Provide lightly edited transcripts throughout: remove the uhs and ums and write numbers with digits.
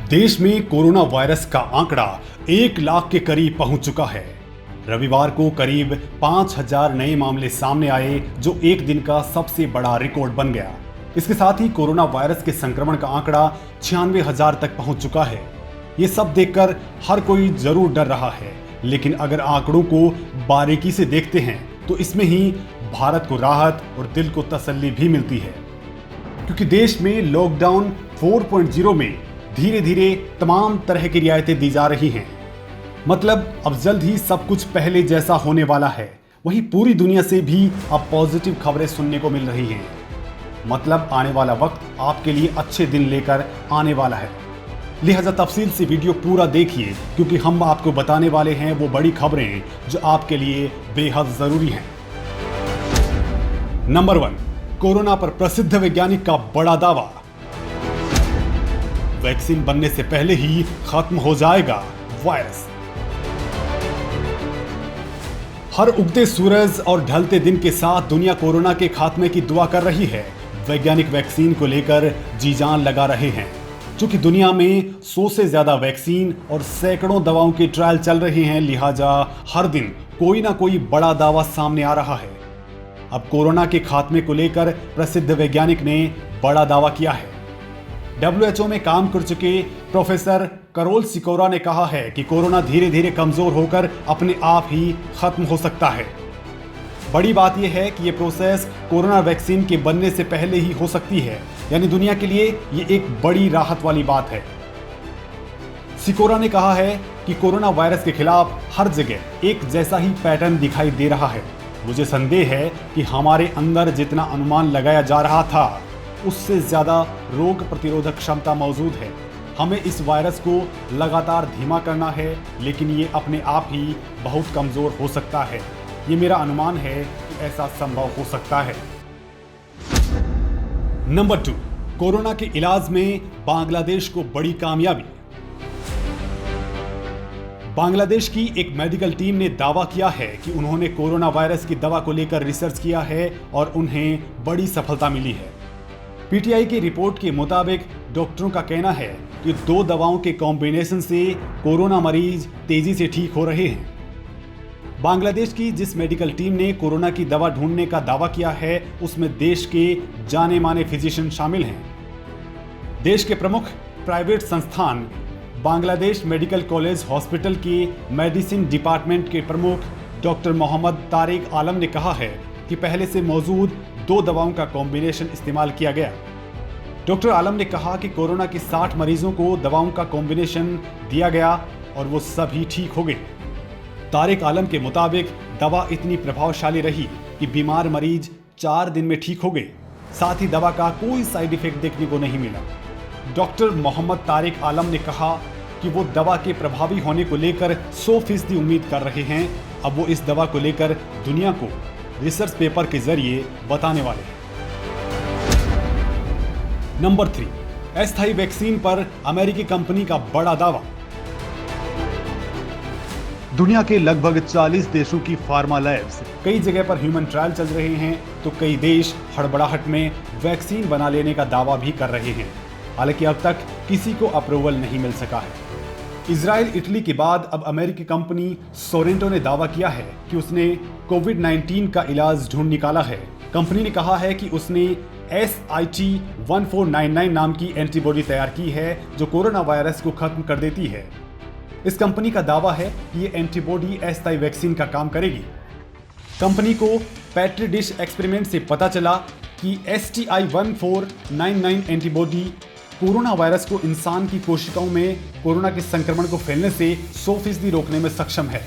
देश में corona virus का आंकड़ा 1 लाख के करीब पहुंच चुका है। रविवार को करीब 5,000 नए मामले सामने आए, जो एक दिन का सबसे बड़ा रिकॉर्ड बन गया। इसके साथ ही कोरोना वायरस के संक्रमण का आंकड़ा 96,000 तक पहुंच चुका है। ये सब देखकर हर कोई जरूर डर रहा है, लेकिन अगर आंकड़ों को बारीकी से देखते हैं तो इसमें ही भारत को राहत और दिल को तसल्ली भी मिलती है, क्योंकि देश में लॉकडाउन 4.0 में धीरे धीरे तमाम तरह की रियायतें दी जा रही हैं। मतलब अब जल्द ही सब कुछ पहले जैसा होने वाला है। वहीं पूरी दुनिया से भी अब पॉजिटिव खबरें सुनने को मिल रही हैं। मतलब आने वाला वक्त आपके लिए अच्छे दिन लेकर आने वाला है। लिहाजा तफसील से वीडियो पूरा देखिए, क्योंकि हम आपको बताने वाले हैं वो बड़ी खबरें जो आपके लिए बेहद जरूरी हैं। नंबर 1, कोरोना पर प्रसिद्ध वैज्ञानिक का बड़ा दावा। वैक्सीन बनने से पहले ही खत्म हो जाएगा वायरस। हर उगते सूरज और ढलते दिन के साथ दुनिया कोरोना के खात्मे की दुआ कर रही है। वैज्ञानिक वैक्सीन को लेकर जी जान लगा रहे हैं। चूंकि दुनिया में 100 से ज्यादा वैक्सीन और सैकड़ों दवाओं के ट्रायल चल रहे हैं, लिहाजा हर दिन कोई ना कोई बड़ा दावा सामने आ रहा है। अब कोरोना के खात्मे को लेकर प्रसिद्ध वैज्ञानिक ने बड़ा दावा किया है। WHO में काम कर चुके प्रोफेसर करोल सिकोरा ने कहा है कि कोरोना धीरे धीरे कमजोर होकर अपने आप ही खत्म हो सकता है। बड़ी बात यह है कि यह प्रोसेस कोरोना वैक्सीन के बनने से पहले ही हो सकती है, यानी दुनिया के लिए यह एक बड़ी राहत वाली बात है। सिकोरा ने कहा है कि कोरोना वायरस के खिलाफ हर जगह एक जैसा ही पैटर्न दिखाई दे रहा है। मुझे संदेह है कि हमारे अंदर जितना अनुमान लगाया जा रहा था, उससे ज्यादा रोग प्रतिरोधक क्षमता मौजूद है। हमें इस वायरस को लगातार धीमा करना है, लेकिन ये अपने आप ही बहुत कमजोर हो सकता है। ये मेरा अनुमान है कि ऐसा संभव हो सकता है। नंबर 2, कोरोना के इलाज में बांग्लादेश को बड़ी कामयाबी। बांग्लादेश की एक मेडिकल टीम ने दावा किया है कि उन्होंने कोरोना वायरस की दवा को लेकर रिसर्च किया है और उन्हें बड़ी सफलता मिली है। पीटीआई की रिपोर्ट के मुताबिक डॉक्टरों का कहना है कि 2 दवाओं के कॉम्बिनेशन से कोरोना मरीज तेजी से ठीक हो रहे हैं। बांग्लादेश की जिस मेडिकल टीम ने कोरोना की दवा ढूंढने का दावा किया है, उसमें देश के जाने माने फिजिशियन शामिल हैं। देश के प्रमुख प्राइवेट संस्थान बांग्लादेश मेडिकल कॉलेज हॉस्पिटल के मेडिसिन डिपार्टमेंट के प्रमुख डॉक्टर मोहम्मद तारिक आलम ने कहा है कि पहले से मौजूद 2 दवाओं का कॉम्बिनेशन इस्तेमाल किया गया। डॉक्टर आलम ने कहा कि कोरोना के 60 मरीजों को दवाओं का कॉम्बिनेशन दिया गया और वो सभी ठीक हो गए। तारिक आलम के मुताबिक दवा इतनी प्रभावशाली रही कि बीमार मरीज 4 दिन में ठीक हो गए। साथ ही दवा का कोई साइड इफेक्ट देखने को नहीं मिला। डॉक्टर मोहम्मद तारिक आलम ने कहा कि वो दवा के प्रभावी होने को लेकर 100% उम्मीद कर रहे हैं। अब वो इस दवा को लेकर दुनिया को रिसर्च पेपर के जरिए बताने वाले हैं। नंबर 3, अस्थायी वैक्सीन पर अमेरिकी कंपनी का बड़ा दावा। दुनिया के लगभग 40 देशों की फार्मा लैब्स कई जगह पर ह्यूमन ट्रायल चल रहे हैं, तो कई देश हड़बड़ाहट में वैक्सीन बना लेने का दावा भी कर रहे हैं। हालांकि अब तक किसी को अप्रूवल नहीं मिल सका है। इजराइल, इटली के बाद अब अमेरिकी कंपनी सोरेंटो ने दावा किया है कि उसने कोविड-19 का इलाज ढूंढ निकाला है। कंपनी ने कहा है कि उसने SIT-1499 नाम की एंटीबॉडी तैयार की है, जो कोरोना वायरस को खत्म कर देती है। इस कंपनी का दावा है कि ये एंटीबॉडी अस्थायी वैक्सीन का काम करेगी। कंपनी को पेट्री डिश एक्सपेरिमेंट से पता चला कि STI-1499 एंटीबॉडी कोरोना वायरस को इंसान की कोशिकाओं में कोरोना के संक्रमण को फैलने से 100% रोकने में सक्षम है।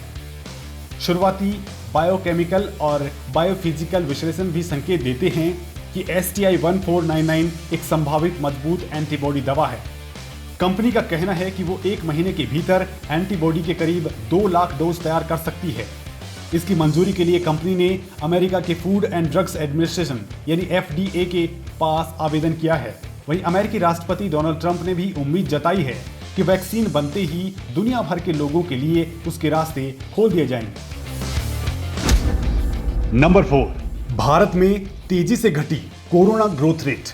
शुरुआती बायोकेमिकल और बायोफिजिकल विश्लेषण भी संकेत देते हैं कि STI-1499 एक संभावित मजबूत एंटीबॉडी दवा है। कंपनी का कहना है कि वो 1 महीने के भीतर एंटीबॉडी के करीब 2 लाख डोज तैयार कर सकती है। इसकी मंजूरी के लिए कंपनी ने अमेरिका के फूड एंड ड्रग्स एडमिनिस्ट्रेशन यानी FDA के पास आवेदन किया है। वहीं अमेरिकी राष्ट्रपति डोनाल्ड ट्रंप ने भी उम्मीद जताई है कि वैक्सीन बनते ही दुनिया भर के लोगों के लिए उसके रास्ते खोल दिए जाएंगे। नंबर 4, भारत में तेजी से घटी कोरोना ग्रोथ रेट।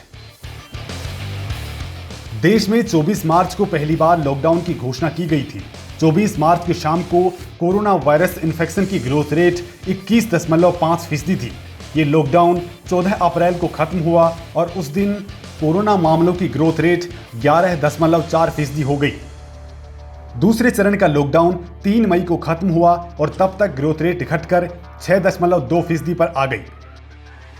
देश में 24 मार्च को पहली बार लॉकडाउन की घोषणा की गई थी। 24 मार्च की शाम को कोरोना वायरस इन्फेक्शन की ग्रोथ रेट 21.5% थी। ये लॉकडाउन 14 अप्रैल को खत्म हुआ और उस दिन कोरोना मामलों की ग्रोथ रेट 11.4% हो गई। दूसरे चरण का लॉकडाउन 3 मई को खत्म हुआ और तब तक ग्रोथ रेट घटकर 6.2% पर आ गई।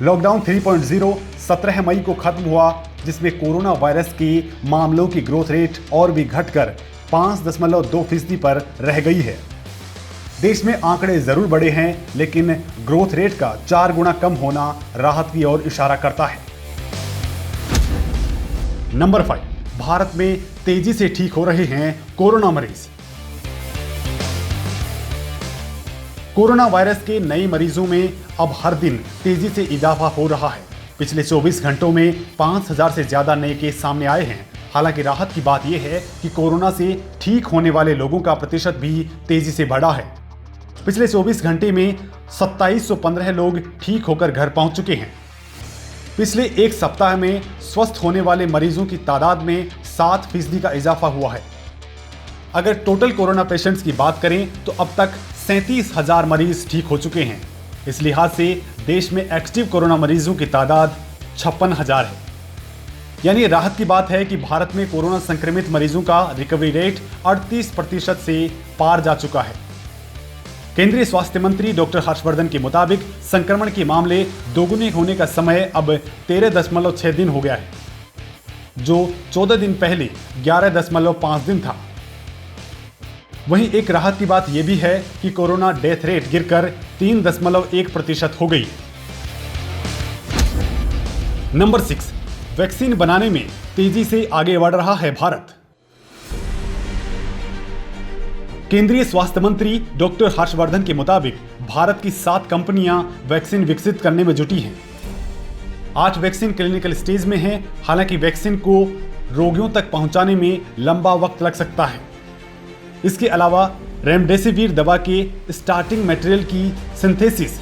लॉकडाउन 3.0 17 मई को खत्म हुआ, जिसमें कोरोना वायरस के मामलों की ग्रोथ रेट और भी घटकर 5.2% पर रह गई है। देश में आंकड़े जरूर बड़े हैं, लेकिन ग्रोथ रेट का 4 गुना कम होना राहत की ओर इशारा करता है। नंबर 5, भारत में तेजी से ठीक हो रहे हैं कोरोना मरीज। कोरोना वायरस के नए मरीजों में अब हर दिन तेजी से इजाफा हो रहा है। पिछले 24 घंटों में 5000 से ज्यादा नए केस सामने आए हैं। हालांकि राहत की बात यह है कि कोरोना से ठीक होने वाले लोगों का प्रतिशत भी तेजी से बढ़ा है। पिछले 24 घंटे में 2715 लोग ठीक होकर घर पहुंच चुके हैं। पिछले एक सप्ताह में स्वस्थ होने वाले मरीजों की तादाद में 7% का इजाफा हुआ है। अगर टोटल कोरोना पेशेंट्स की बात करें तो अब तक 37,000 मरीज ठीक हो चुके हैं। इस लिहाज से देश में एक्टिव कोरोना मरीजों की तादाद 56,000 है। यानी राहत की बात है कि भारत में कोरोना संक्रमित मरीजों का रिकवरी रेट 38% से पार जा चुका है। केंद्रीय स्वास्थ्य मंत्री डॉक्टर हर्षवर्धन के मुताबिक संक्रमण के मामले दोगुने होने का समय अब 13.6 दिन हो गया है, जो 14 दिन पहले 11.5 दिन था। वहीं एक राहत की बात यह भी है कि कोरोना डेथ रेट गिरकर 3.1% हो गई। नंबर 6, वैक्सीन बनाने में तेजी से आगे बढ़ रहा है भारत। केंद्रीय स्वास्थ्य मंत्री डॉक्टर हर्षवर्धन के मुताबिक भारत की 7 कंपनियां वैक्सीन विकसित करने में जुटी हैं। 8 वैक्सीन क्लिनिकल स्टेज में हैं। हालांकि वैक्सीन को रोगियों तक पहुंचाने में लंबा वक्त लग सकता है। इसके अलावा रेमडेसिविर दवा के स्टार्टिंग मटेरियल की सिंथेसिस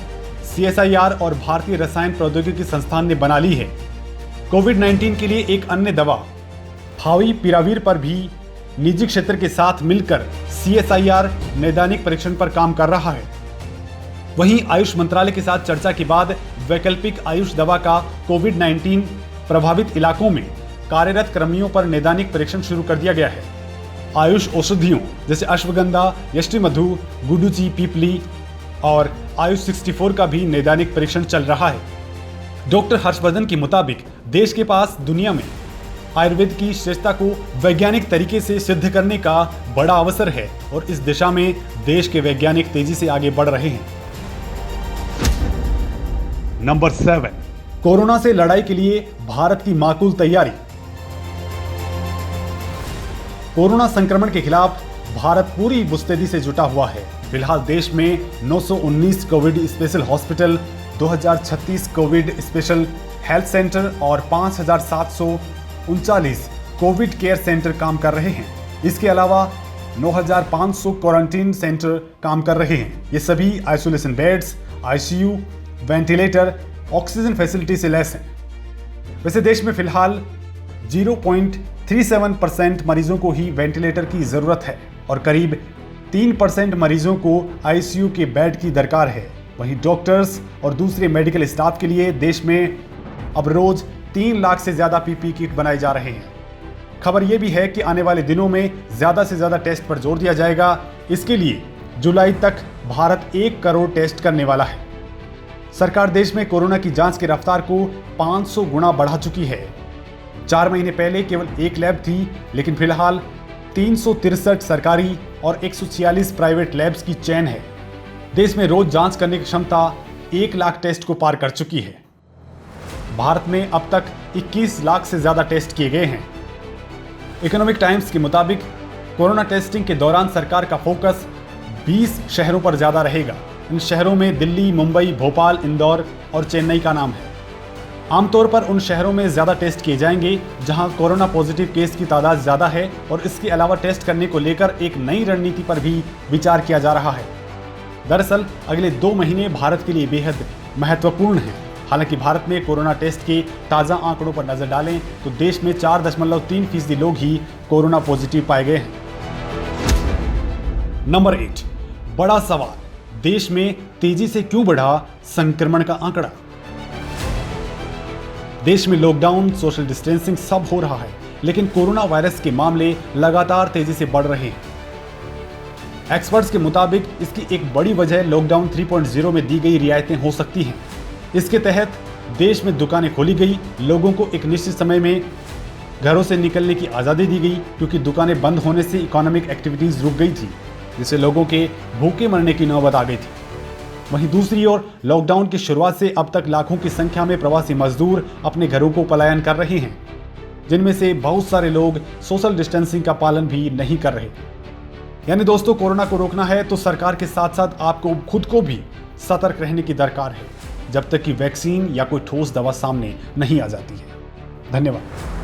CSIR और भारतीय रसायन प्रौद्योगिकी संस्थान ने बना ली है। कोविड-19 के लिए एक अन्य दवा फाविपिराविर पर भी निजी क्षेत्र के साथ मिलकर CSIR नैदानिक परीक्षण पर काम कर रहा है। वहीं आयुष मंत्रालय के साथ चर्चा के बाद वैकल्पिक आयुष दवा का कोविड-19 प्रभावित इलाकों में कार्यरत कर्मियों पर नैदानिक परीक्षण शुरू कर दिया गया है। आयुष औषधियों जैसे अश्वगंधा, यष्टिमधु, गुडुचि, पीपली और आयुष 64 का भी नैदानिक परीक्षण चल रहा है। डॉक्टर हर्षवर्धन के मुताबिक देश के पास दुनिया में आयुर्वेद की श्रेष्ठता को वैज्ञानिक तरीके से सिद्ध करने का बड़ा अवसर है और इस दिशा में देश के वैज्ञानिक तेजी से आगे बढ़ रहे हैं। नंबर 7, कोरोना से लड़ाई के लिए भारत की माकूल तैयारी। कोरोना संक्रमण के खिलाफ भारत पूरी मुस्तैदी से जुटा हुआ है। फिलहाल देश में 919 Covid special hospital, 2036 Covid special health centre और 5,739 कोविड केयर सेंटर काम कर रहे हैं। इसके अलावा 9,500 क्वारंटीन सेंटर काम कर रहे हैं। ये सभी isolation beds, ICU, ventilator, oxygen facility से लैस हैं। वैसे देश में फिलहाल 0.37% मरीजों को ही वेंटिलेटर की जरूरत है और करीब 3% मरीजों को ICU के बेड की दरकार है। वहीं डॉक्टर्स और दूसरे मेडिकल स्टाफ के लिए देश में अब रोज 3 लाख से ज्यादा PPE किट बनाए जा रहे हैं। खबर यह भी है कि आने वाले दिनों में ज्यादा से ज्यादा टेस्ट पर जोर दिया जाएगा। इसके लिए जुलाई तक भारत 1 करोड़ टेस्ट करने वाला है। सरकार देश में कोरोना की जांच की रफ्तार को 500 गुना बढ़ा चुकी है। 4 महीने पहले केवल 1 लैब थी, लेकिन फिलहाल 363 सरकारी और 146 प्राइवेट लैब्स की चेन है। देश में रोज जांच करने की क्षमता 1 लाख टेस्ट को पार कर चुकी है। भारत में अब तक 21 लाख से ज्यादा टेस्ट किए गए हैं। इकोनॉमिक टाइम्स के मुताबिक कोरोना टेस्टिंग के दौरान सरकार का फोकस 20 शहरों पर ज्यादा रहेगा। इन शहरों में दिल्ली, मुंबई, भोपाल, इंदौर और चेन्नई का नाम है। आमतौर पर उन शहरों में ज्यादा टेस्ट किए जाएंगे जहां कोरोना पॉजिटिव केस की तादाद ज्यादा है और इसके अलावा टेस्ट करने को लेकर एक नई रणनीति पर भी विचार किया जा रहा है। दरअसल अगले 2 महीने भारत के लिए बेहद महत्वपूर्ण हैं। हालांकि भारत में कोरोना टेस्ट के ताज़ा आंकड़ों पर नजर डालें तो देश में 4.3% लोग ही कोरोना पॉजिटिव पाए गए हैं। नंबर 8, बड़ा सवाल, देश में तेजी से क्यों बढ़ा संक्रमण का आंकड़ा। देश में लॉकडाउन, सोशल डिस्टेंसिंग सब हो रहा है, लेकिन कोरोना वायरस के मामले लगातार तेजी से बढ़ रहे हैं। एक्सपर्ट्स के मुताबिक इसकी एक बड़ी वजह लॉकडाउन 3.0 में दी गई रियायतें हो सकती हैं। इसके तहत देश में दुकानें खोली गई, लोगों को एक निश्चित समय में घरों से निकलने की आज़ादी दी गई, क्योंकि दुकानें बंद होने से इकोनॉमिक एक्टिविटीज रुक गई थी, जिससे लोगों के भूखे मरने की नौबत आ गई थी। वहीं दूसरी ओर लॉकडाउन की शुरुआत से अब तक लाखों की संख्या में प्रवासी मजदूर अपने घरों को पलायन कर रहे हैं, जिनमें से बहुत सारे लोग सोशल डिस्टेंसिंग का पालन भी नहीं कर रहे। यानी दोस्तों, कोरोना को रोकना है तो सरकार के साथ साथ आपको खुद को भी सतर्क रहने की दरकार है, जब तक कि वैक्सीन या कोई ठोस दवा सामने नहीं आ जाती है। धन्यवाद।